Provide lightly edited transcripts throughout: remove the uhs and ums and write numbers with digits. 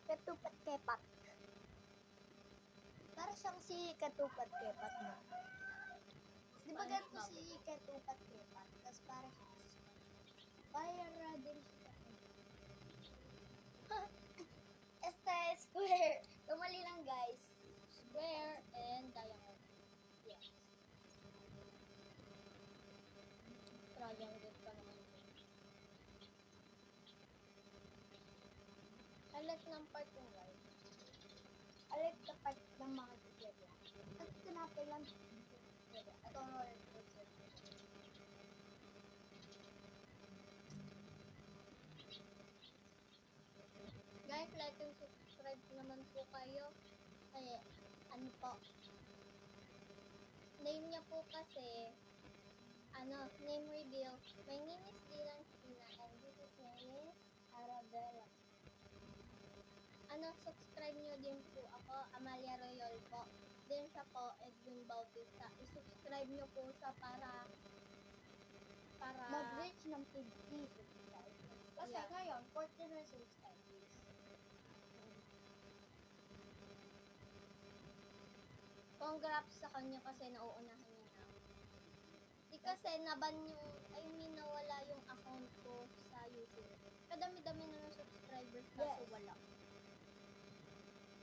Ketupat kepat. Para siyang si Ketupat kepat na. Di ba ganito si Ketupat kepat? Tapos para siyang si para din siya. Square. Tumali lang guys. Square and diagonal. Yes. Triangle pa naman. Halat ng part ng right. Alit tapat ng mga tigyan. At tinapay lang. Ito roller coaster. Guys, like and subscribe naman po kayo. Kasi, ano po, name niya po kasi, name reveal. My name is Dylan Sina and this is name is Arabella. Subscribe nyo din po ako, Amalia Royol po. Then siya po, Edwin Bautista. I-subscribe nyo po siya para Mag-reach ng 50 subscribers. Kasi Yeah. ngayon, 49 subscribers. congrats sa kanya kasi nauunahan niya na. Di kasi nawala yung account ko sa YouTube. Kadami-dami na ng subscribers kaso Yes. wala.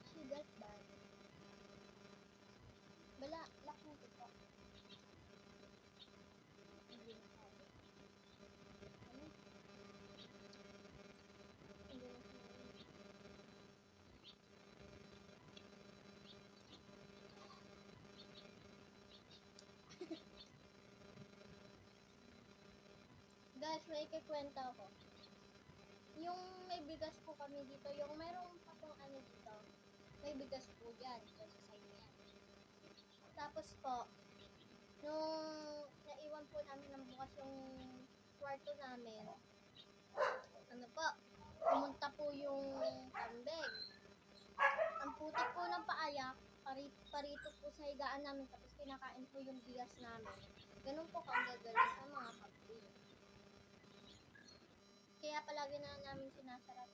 She got that. Wala, lock mo ito po. Hindi na sabi. Ano? Hindi na sinabi. Guys, may ikikwento ako. Yung may bigas po kami dito, yung mayroong patong dito, may bigas po dyan, sa side na yan. Tapos po, nung naiwan po namin ng bukas yung kwarto namin, pumunta po yung kambing. Ang putik po ng paayak, parito po sa higaan namin, tapos kinakain po yung bigas namin. Ganun po kagagaling sa mga kambing. Kaya palagi na namin sinasarap.